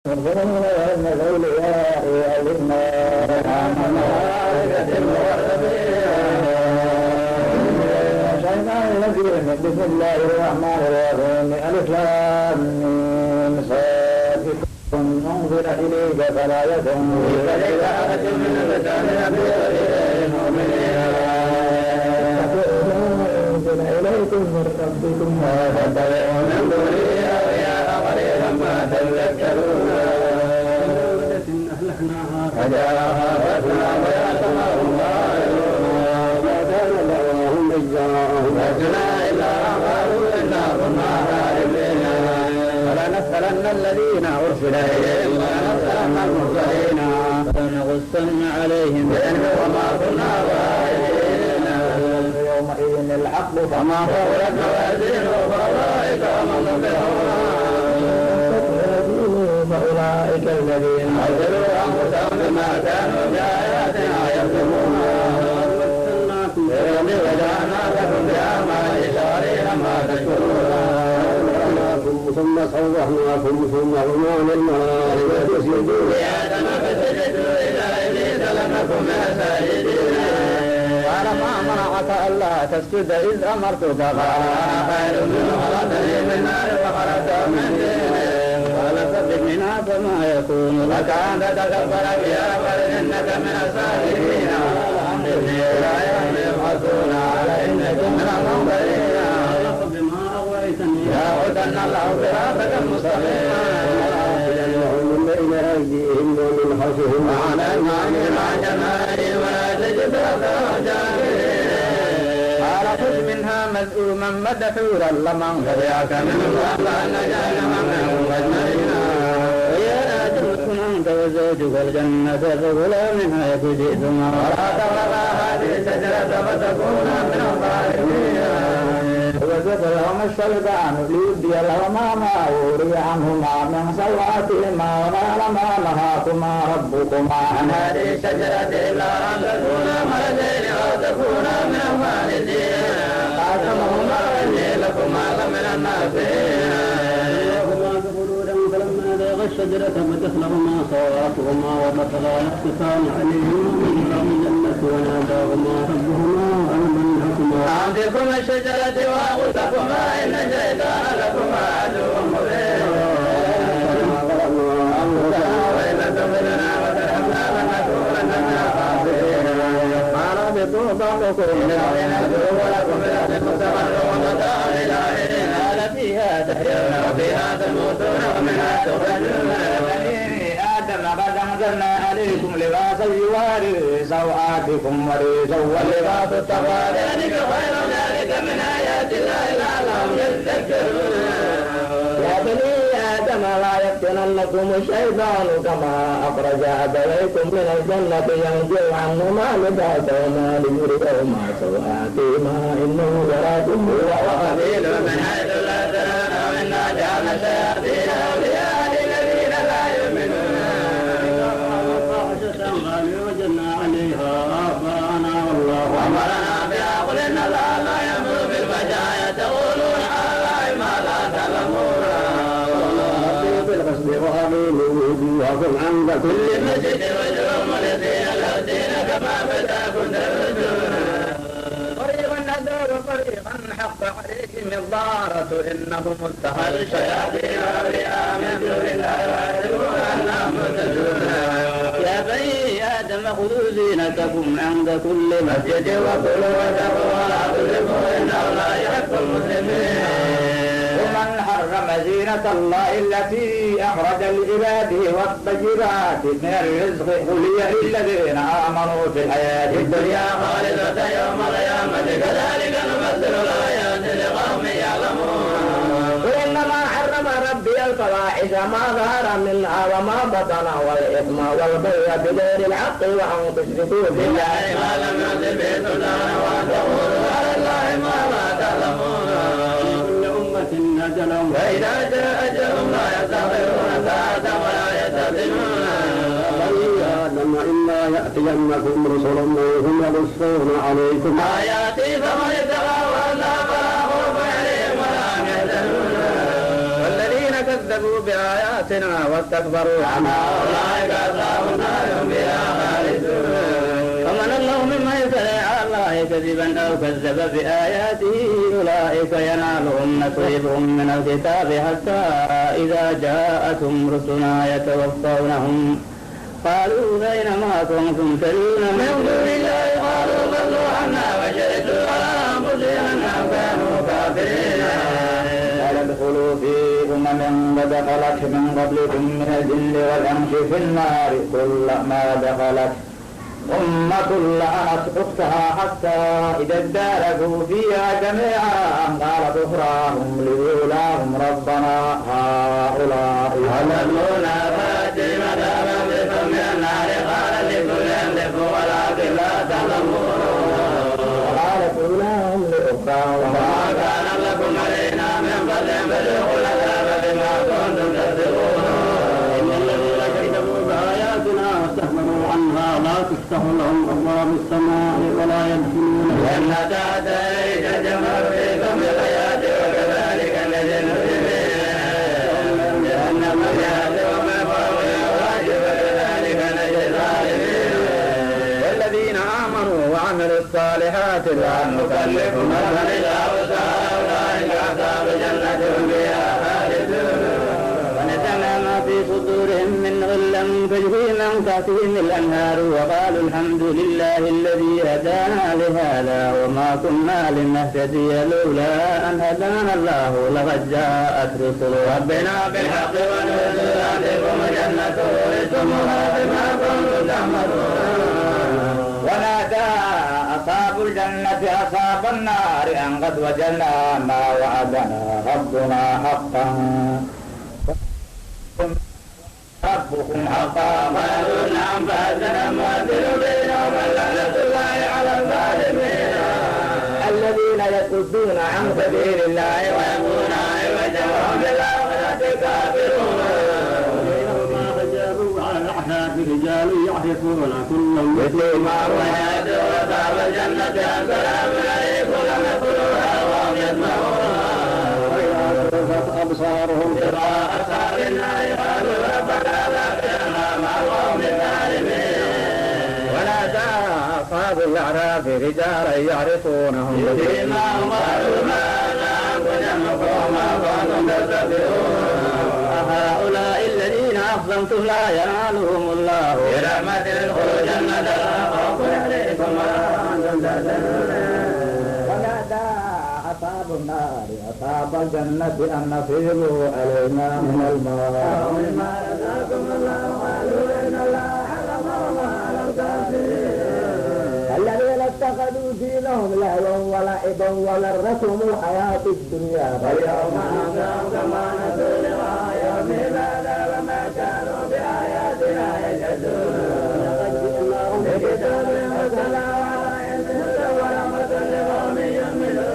ينظرون أن الأولياء والإيمان شيطان الذين بسم الله الرحمن الرحيم ألف لام ميم صاد انظر إليك فلا يكن إليك أحد من المسلمين أنزل إليكم من ربكم وتتبعون الذرية ويا قليلا ما تذكرون فجاءها فتنا ويأتمر ما كان لهم إجراءهم فتنا إلا قالوا إنا كنا عارفين فلنسألن الذين أرسل إليهم ولنسألن المرسلين فلنقصن عليهم بأنه وما كنا غائبين يومئذ الحق فما خولت موازينه فأولئك هم المفلحون فأولئك الذين خسروا أنفسهم بما كانوا بآياتنا يكذبون وجعلنا لكم بأعمال شهرين ما تشكرون ثم صوحناكم ثم قلنا للملائكة اسجدوا لآدم فسجدوا إلى إبليس لم نكن من الساجدين قال ما منعك ألا تسجد إذ أمرتك قال أنا خير منه خلقتني من نار وخلقته من طين قال فاهبط منها فما يكون لك أن تتكبر فيها بل إنك من الساجدين أنظرني إلى يوم يبعثون على إنك من المنظرين يأخذن الله صراطك المستقيم من بين أيديهم ومن خلفهم وعن أيمانهم وعن شمائلهم ولا تجد أكثرهم شاكرين قال خذ منها مذءوما مدحورا لمن تبعك منهم وأن جهنم منهم أجمعين ويا آدم اسكن أنت وزوجك الجنة فكلا منها حيث شئتما ولا تقربا هذه الشجرة فتكونا من الظالمين وزد لهم الشيطان ليبدي لهما ما وري عنهما من سوآتهما وقال ما نهاكما ربكما عن هذه الشجرة إلا أن تكونا ملكين أو تكونا من الخالدين قاسمهما إني لكما لمن الناصحين فلما ذاق الشجرة بدت لهما سوآتهما وبطلا يخصفان عليهما من الجنة وناداهما ربهما ألم عن تلكما الشجرة وأقولكما إن الشيطان لكما عدو مبين وإن تغفرنا وترحمنا لنكونن من الخاسرين قال اهبطوا بعضكم لبعض عدو ولكم في الأرض مستقر ومتاع إلى حين قال فيها تحيون وفيها تموتون ومنها تخرجون آدم قد أنزلنا عليكم لباسا يواري سوآتكم وريشا ولباس التقوى ذلك خير ذلك من آيات الله لعلهم يذكرون يا بني آدم لا يفتننكم الشيطان كما أخرج أبويكم من الجنة ينزع عنهما لباسهما ليريهما سوآتهما إنه يراكم هو وقبيل من حيث لا ترون إنا جعلنا الشياطين أولياء للذين لا يؤمنون وجدنا عليها آباءنا والله أمرنا بها قل إن الله لا يأمر بالفحشاء تقولون على الله ما لا تعلمون والله بالقسط وأقيموا وجوهكم عند كل مسجد واجعلوا مخلصين له الدين كما بداكم تعودون فريقا هدوا وفريقا حق عليهم الضارة إنهم اتخذوا الشياطين أولياء من دون الله ويحسبون أنهم مهتدون يا بني آدم خذوا زينتكم عند كل مسجد وكلوا واتقوا ولا تسرفوا إنه لا يحب المسلمين ومن حرم زينة الله التي أخرج لعباده والطيبات من الرزق قل هي للذين آمنوا في الحياة الدنيا خالصة يوم القيامة كذلك نفصل الآيات لقوم يعلمون وإنما حرم ربي الفواحش ما ظهر منها وما بطن والإثم والبغي بغير الحق وأن تشركوا بالله ما لم ينزل به سلطانا وأن تقولوا على الله ما لا تعلمون كل أمة أجلهم فإذا جاء أجلهم لا يستغفرون ساعة ولا يستقدمون آدم إلا يأتينكم رسل منكم يقصون عليكم آياتي فمن اتقى وأصلح فلا خوف عليهم ولا هم يحزنون والذين كذبوا كذبوا بآياتنا واستكبروا عنها أولئك أصحاب النار هم فيها خالدون. فمن الله ممن يفتري على الله كذبا أو كذب بآياته أولئك ينالهم نصيبهم من الكتاب حتى إذا جاءتهم رسلنا يتوفونهم قالوا أينما كنتم تدعون من دون الله قالوا ضلوا عنا وشهدوا على أنفسهم أنهم كانوا كافرين. ادخلوا في قد خلت من قبلكم من الجن والأنس في النار كلما دخلت أمة لعنت أختها حتى إذا اداركوا فيها جميعا قالت أخراهم لأولاهم ربنا هؤلاء أضلونا فأتهم عذابا ضعفا من النار قال لكل ضعف ولكن لا تعلمون. قالت أولاهم لأخراهم وما كان لكم علينا من فضل فذوقوا العذاب بما كنتم تكذبون. إن الذين كذبوا بآياتنا واستكبروا عنها لا تفتح لهم أبواب السماء ولا يدخلون جنة عدن تجمع فيكم بالحياة وكذلك نجزي المجرمين. جهنم مهاد وما فوقها واجب وكذلك نجزي الظالمين. والذين آمنوا وعملوا الصالحات لا نكلف نفسا إلا وسعها أولئك أصحاب الجنة هم فيها خالدون. ونزعنا ما في صدورهم من غلا تجري من تحتهم الأنهار وقالوا الحمد لله الذي هدانا لهذا وما كنا لنهتدي لولا أن هدانا الله لقد جاءت رسل ربنا بالحق ونرسل عليكم جنة ورثتموها بما كنتم تعملون. ونادى أصحاب الجنة أصحاب النار أن قد وجدنا ما وعدنا ربنا حقا ربكم حقا قالوا نعم فأذن مؤذن بينهم اللعنة الله على الظالمين. الذين يصدون عن سبيل الله ويقولون عوجا وهم بالآخرة كافرون. رجال يحرصون كلا مثل ما ويأتوا أصحاب الجنة السلام عليكم لم يدخلوها وهم يسمعون. أبصارهم ترى أصحاب النار قالوا ربنا ذكرنا مع القوم الظالمين. ونادى أصحاب الأعراف رجالا يعرفونهم بسيماهم قالوا ما نعبد جمعكم ما كنتم تستكبرون. هؤلاء الذين أقسمتم لا ينالهم الله برحمة ادخلوا جنة لا خوف عليكم ولا أنتم تحزنون. ونادى أصحاب النار أصحاب الجنة أن نفيضوا علينا من الماء مما رزقكم الله قالوا إن الله حرمهما على الكافرين. الذين اتخذوا دينهم لهوا ولعبا وغرتهم الحياة الدنيا فاليوم ننساهم كما نسوا لقاء يومهم هذا وما كانوا بآياتنا يجحدون. بكتاب أنزلناه على علم هدى ورحمة لقوم يؤمنون.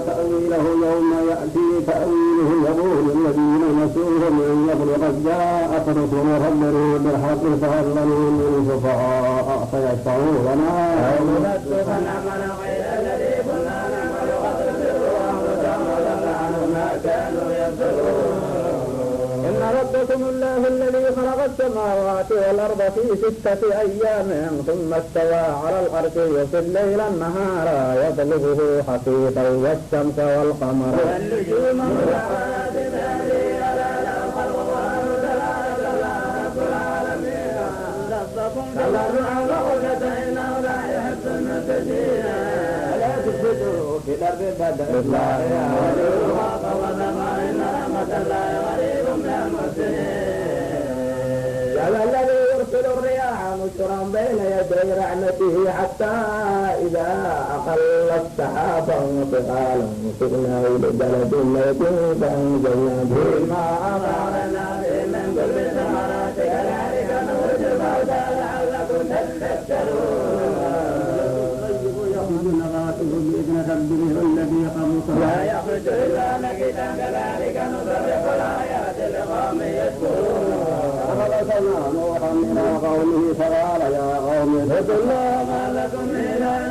تأويله يوم يأتي تأويله يقول الذين نسوه من قبل قد جاءت رسل ربنا بالحق فهل لهم من شفعاء فيشفعوا لنا أو ننبئ فنعمل غير الذي كنا نعمل قد نسوا أنفسهم وضل عنهم ما كانوا يفترون. إن ربكم الله الذي خلق السماوات والأرض في 6 أيام ثم استوى على العرش يحيي الليل النهار يطلبه حثيثا والشمس والقمر والنجوم والسماوات بأمره ألا له الخلق والأمر تبارك الله رب العالمين. تضرعا وخشية إنه لا يحب المعتدين. ولا تفسدوا في الأرض بعد إصلاحها وادعوه حقا وثقا إن رحمة الله قريب من المحسنين. جعل الذي يرسل الرياح مشرا بين يدي رحمته حتى إذا أقلت سحابا ثقالا سقناه لبلد ميت فأنزلنا به الماء وأخرجنا به من كل الثمرات كذلك نخرج الموتى لعلكم تذكرون. بإذن ربه الذي خلق لا يخرج إلا نكدا كذلك نصرف الآيات لقوم يشكرون. أخرجنا نوحا إلى قومه فقال يا قوم اعبدوا الله ما لكم من إله